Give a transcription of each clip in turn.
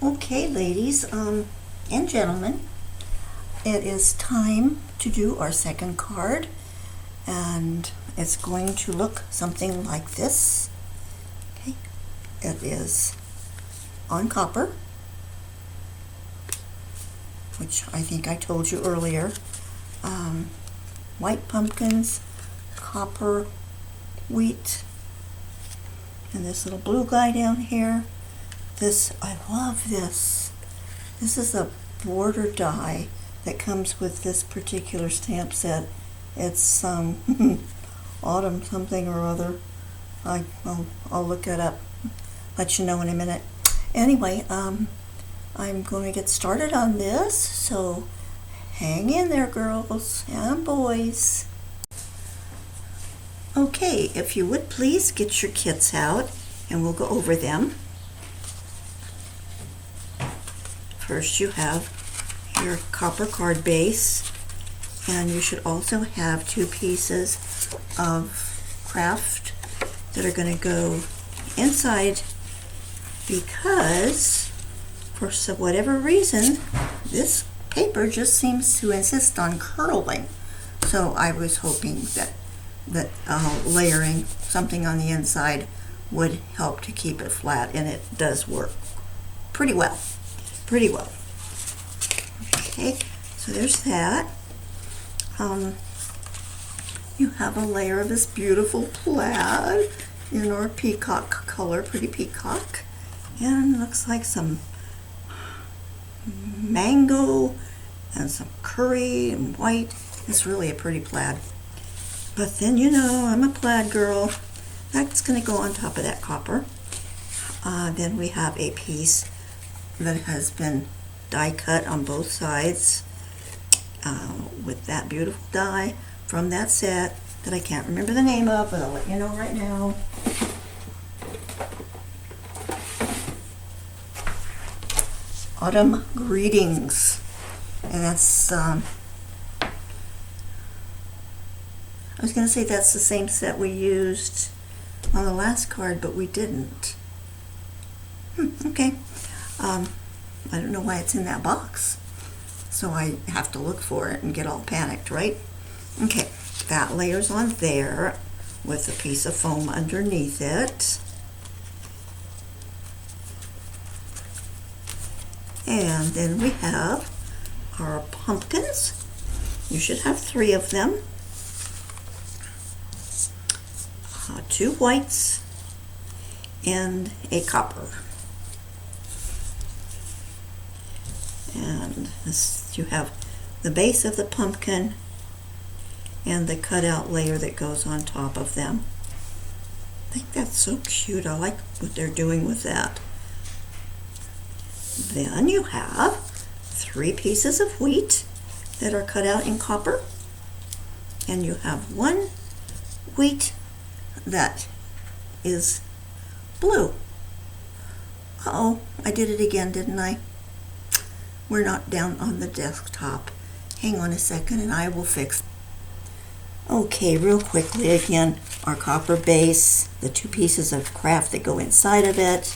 Okay, ladies and gentlemen, it is time to do our second card, and it's going to look something like this. Okay, it is on copper, which I think I told you earlier. White pumpkins, copper, wheat, and this little blue guy down here. This, I love this. This is a border die that comes with this particular stamp set. It's autumn something or other. I'll look it up, let you know in a minute. Anyway, I'm going to get started on this, so hang in there, girls and boys. Okay, if you would please get your kits out and we'll go over them. First you have your copper card base, and you should also have 2 pieces of craft that are going to go inside, because for whatever reason this paper just seems to insist on curling. So I was hoping that layering something on the inside would help to keep it flat, and it does work pretty well. Okay, so there's that. You have a layer of this beautiful plaid in our peacock color, pretty peacock, and looks like some mango and some curry and white. It's really a pretty plaid. But then, you know, I'm a plaid girl. That's going to go on top of that copper. Then we have a piece that has been die cut on both sides with that beautiful die from that set that I can't remember the name of, but I'll let you know right now. Autumn Greetings, and that's I was going to say that's the same set we used on the last card, but we didn't. Okay. I don't know why it's in that box, so I have to look for it and get all panicked, right? Okay, that layer's on there with a piece of foam underneath it. And then we have our pumpkins. You should have 3 of them. 2 whites and a copper. And this, you have the base of the pumpkin and the cutout layer that goes on top of them. I think that's so cute. I like what they're doing with that. Then you have 3 pieces of wheat that are cut out in copper, and you have 1 wheat that is blue. Uh-oh, I did it again, didn't I? We're not down on the desktop. Hang on a second and I will fix it. Okay, real quickly again, our copper base, the 2 pieces of craft that go inside of it,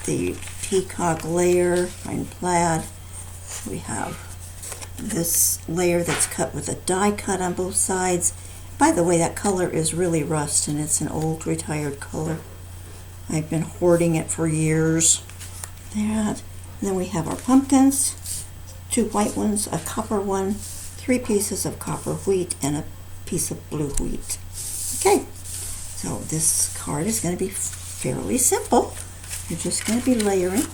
the peacock layer in plaid. We have this layer that's cut with a die cut on both sides. By the way, that color is really rust, and it's an old retired color. I've been hoarding it for years. That. And then we have our pumpkins, 2 white ones, a copper one, 3 pieces of copper wheat, and a piece of blue wheat. Okay, so this card is going to be fairly simple. You're just going to be layering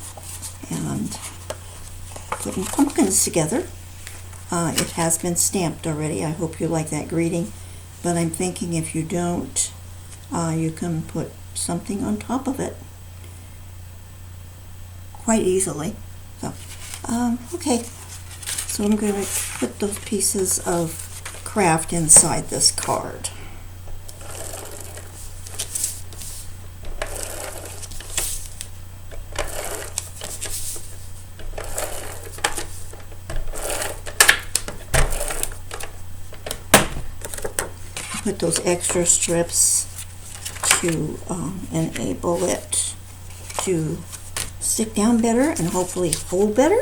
and putting pumpkins together. It has been stamped already. I hope you like that greeting, but I'm thinking if you don't, you can put something on top of it quite easily. So, okay, so I'm going to put those pieces of craft inside this card. Put those extra strips to enable it to stick down better and hopefully hold better.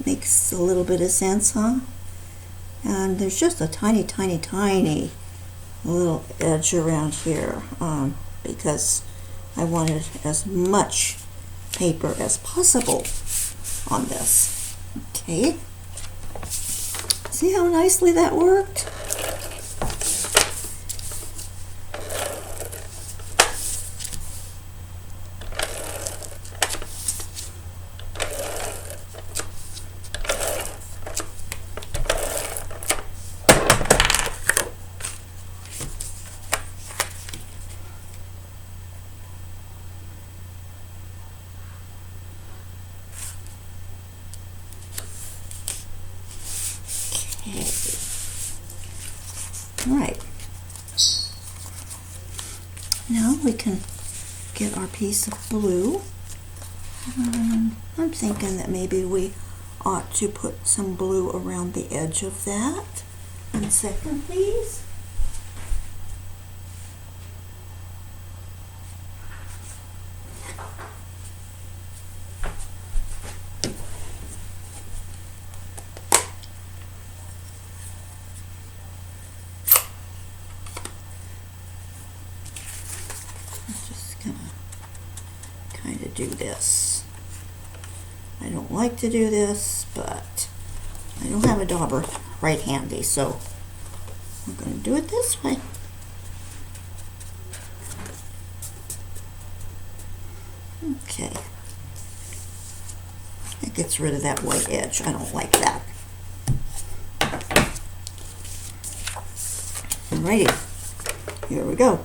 Makes a little bit of sense, huh? And there's just a tiny, tiny, tiny little edge around here because I wanted as much paper as possible on this. Okay. See how nicely that worked? All right. Now we can get our piece of blue. I'm thinking that maybe we ought to put some blue around the edge of that. 1 second, please. Kind of do this. I don't like to do this, but I don't have a dauber right handy, so we're going to do it this way. Okay. It gets rid of that white edge. I don't like that. Alrighty, here we go.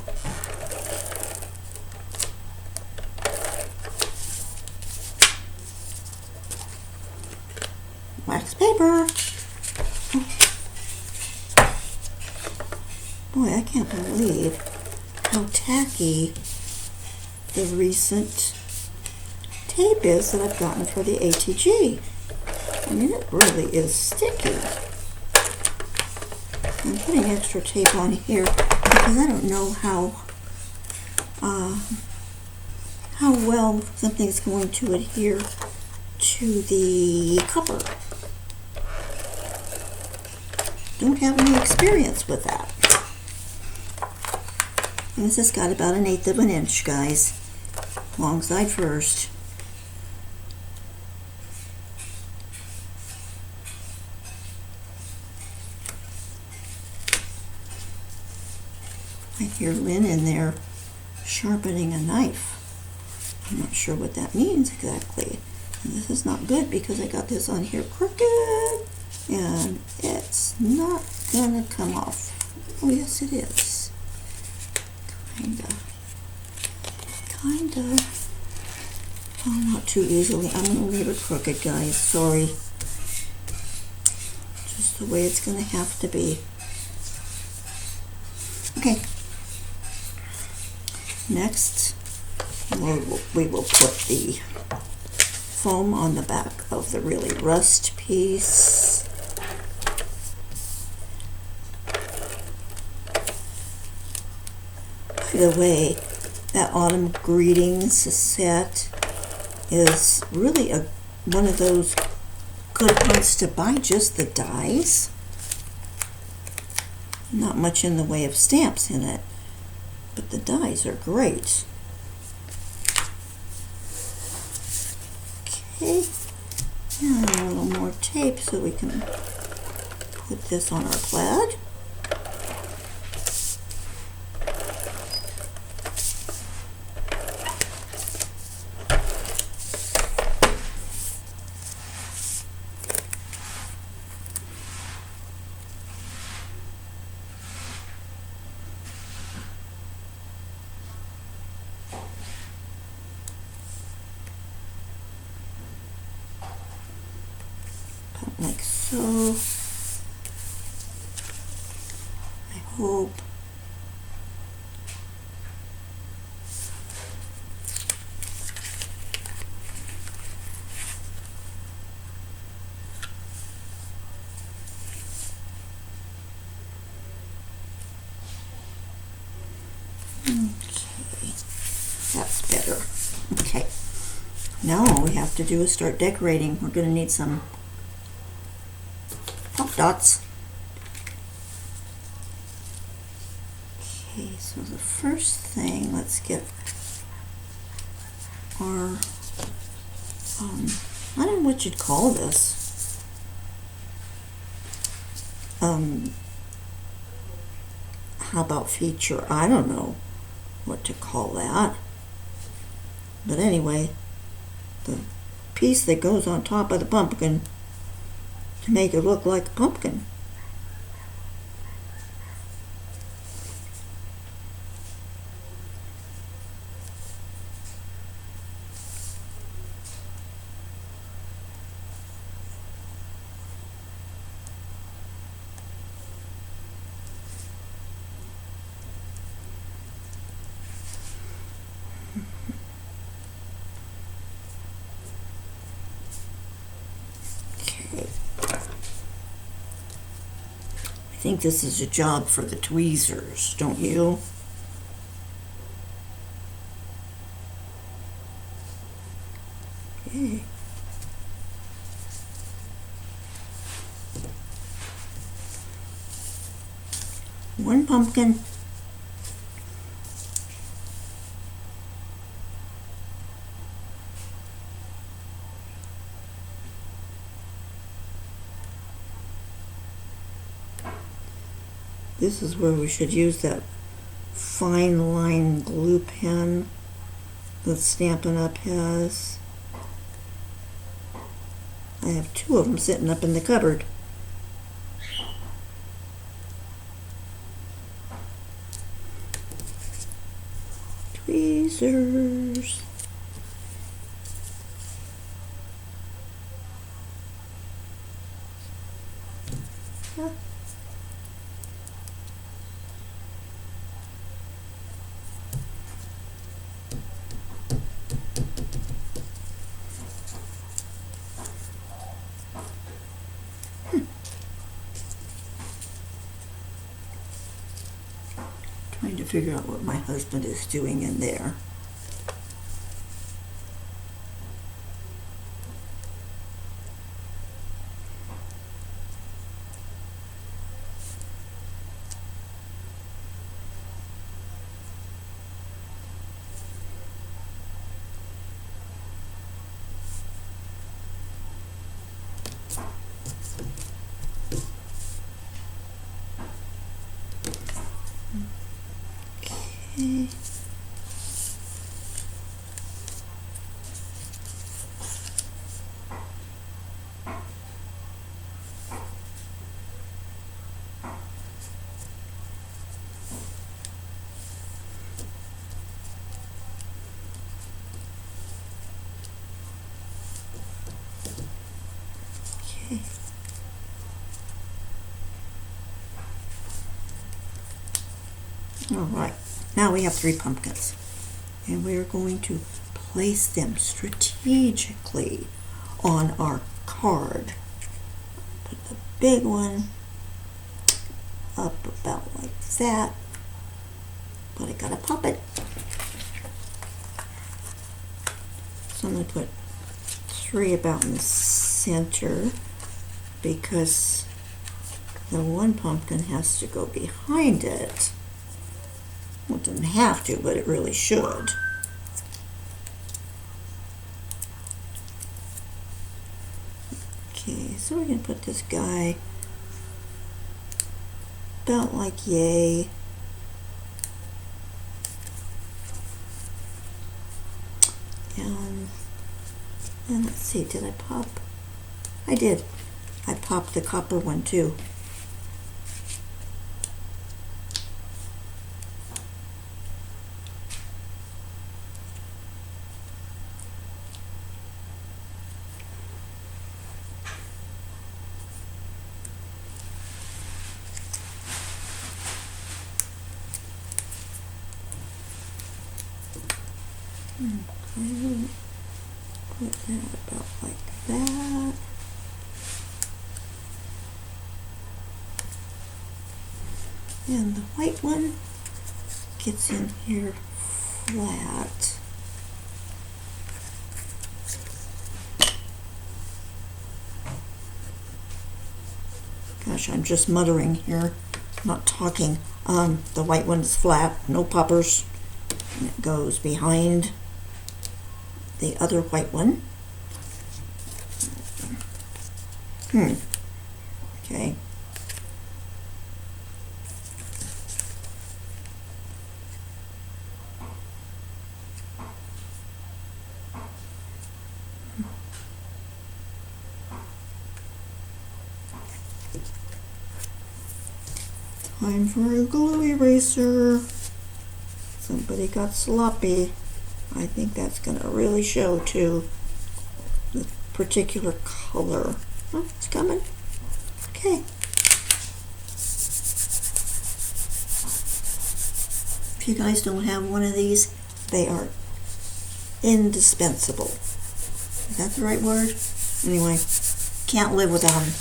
Wax paper. Boy, I can't believe how tacky the recent tape is that I've gotten for the ATG. I mean, it really is sticky. I'm putting extra tape on here because I don't know how well something's going to adhere to the copper. Don't have any experience with that. And this has got about 1/8 of an inch, guys. Long side first. I hear Lynn in there sharpening a knife. I'm not sure what that means exactly. And this is not good because I got this on here crooked and it's not gonna come off. Oh yes it is. Kinda. Oh, not too easily. I'm gonna leave it crooked, guys. Sorry. Just the way it's gonna have to be. Okay. Next, we will put the foam on the back of the really rust piece. By the way, that Autumn Greetings set is really one of those good ones to buy just the dies. Not much in the way of stamps in it, but the dies are great. Okay, and a little more tape so we can put this on our plaid. Like so. I hope. Okay, that's better. Okay, Now all we have to do is start decorating. We're going to need some pop dots. Okay, so the first thing, let's get our, I don't know what you'd call this. How about feature? I don't know what to call that. But anyway, the piece that goes on top of the pumpkin to make it look like a pumpkin. I think this is a job for the tweezers, don't you? Okay. One pumpkin. This is where we should use that fine line glue pen that Stampin' Up has. I have two of them sitting up in the cupboard. Tweezers. Huh. Trying to figure out what my husband is doing in there. Okay. Okay. All right. Now we have 3 pumpkins, and we're going to place them strategically on our card. Put the big one up about like that, but I gotta pop it. So I'm gonna put 3 about in the center because the one pumpkin has to go behind it. Well, it doesn't have to, but it really should. Okay, so we're going to put this guy about like yay. And let's see, did I pop? I did. I popped the copper one too. Okay, put that about like that. And the white one gets in here flat. gosh, I'm just muttering here, not talking. The white one's flat, no poppers. And it goes behind the other white one. Okay. Time for a glue eraser. Somebody got sloppy. I think that's going to really show too. The particular color. Oh, it's coming. Okay. If you guys don't have one of these, they are indispensable. Is that the right word? Anyway, can't live without them.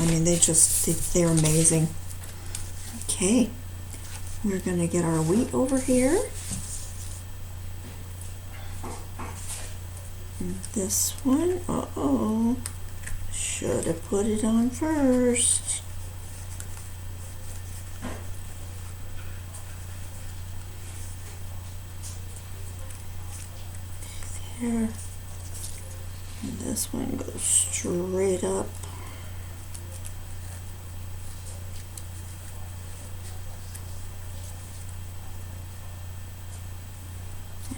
I mean, they're amazing. Okay, we're going to get our wheat over here. And this one, uh-oh, should have put it on first. There. And this one goes straight up.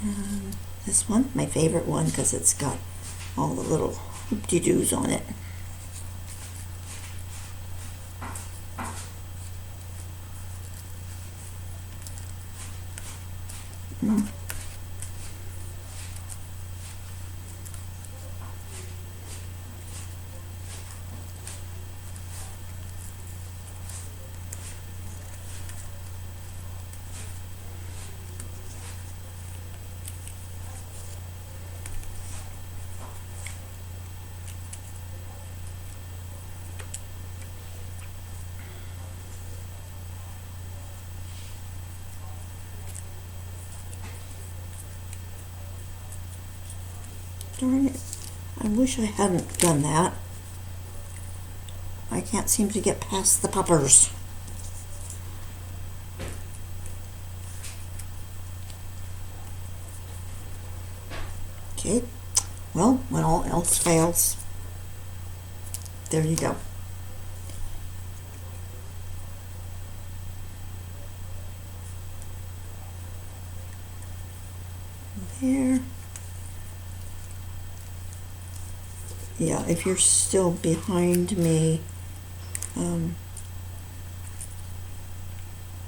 And this one, my favorite one, because it's got all the little hoop-de-doos on it. Darn it. I wish I hadn't done that. I can't seem to get past the poppers. Okay. Well, when all else fails, there you go. There. Yeah, if you're still behind me,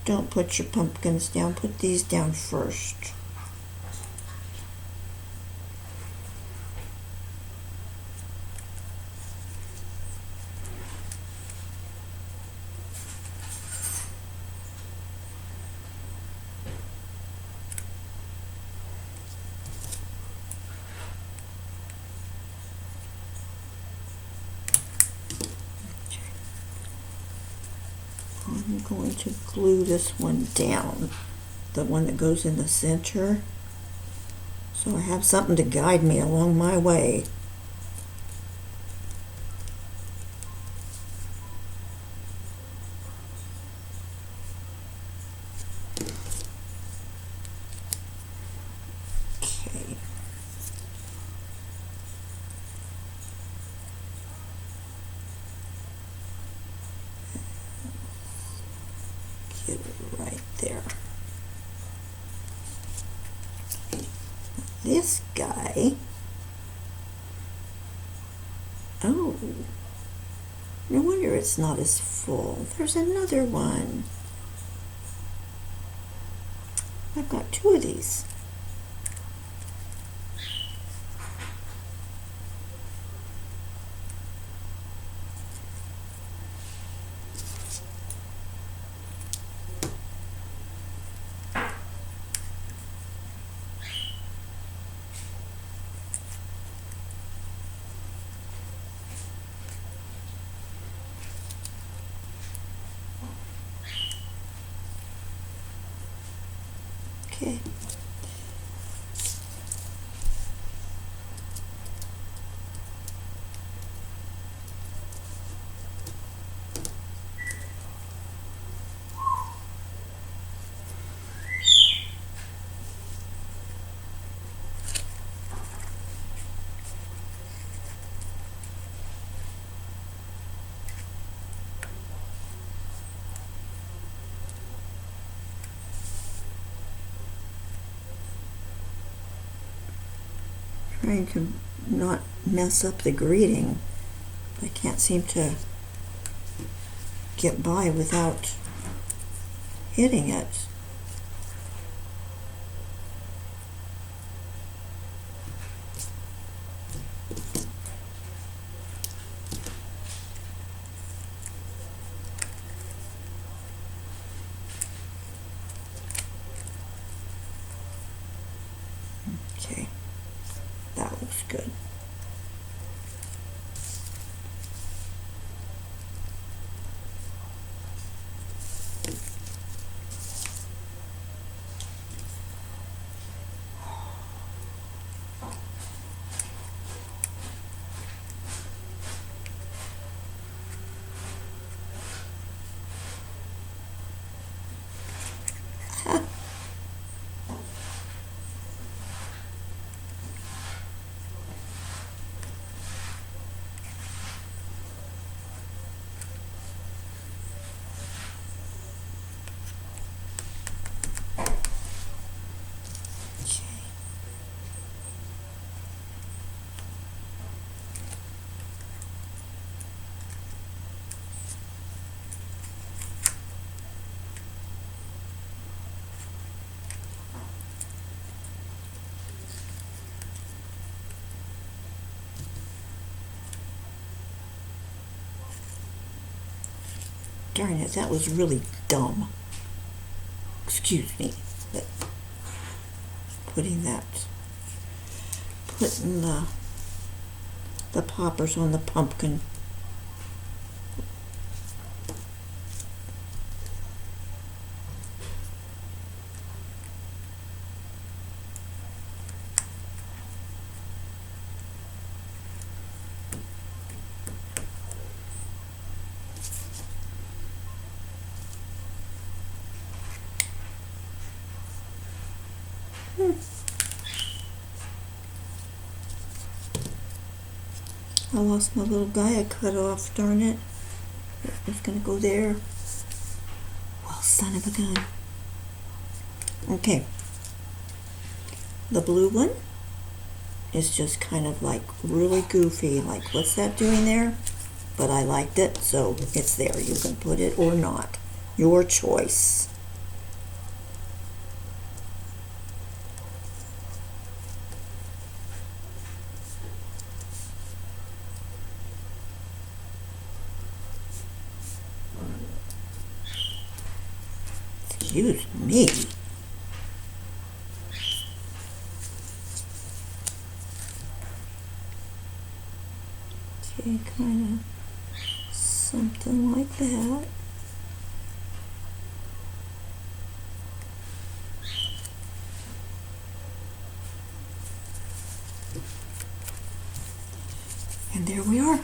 don't put your pumpkins down. Put these down first. I'm going to glue this one down, the one that goes in the center, so I have something to guide me along my way. Okay. Get it right there. This guy, oh, no wonder it's not as full. There's another one. I've got two of these. Okay, Trying to not mess up the greeting. I can't seem to get by without hitting it. Okay, that looks good. Darn it, that was really dumb. Excuse me, but putting the poppers on the pumpkin. I lost my little guy I cut off, darn it. It's gonna go there. Well, son of a gun. Okay. The blue one is just kind of like really goofy, like what's that doing there? But I liked it, so it's there. You can put it or not. Your choice. Excuse me. Okay, kind of something like that. And there we are.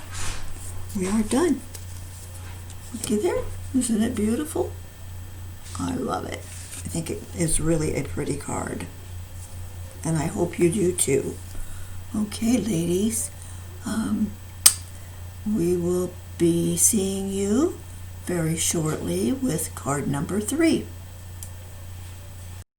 We are done. Looky there. Isn't it beautiful? I love it. I think it is really a pretty card. And I hope you do too. Okay, ladies. We will be seeing you very shortly with card number 3.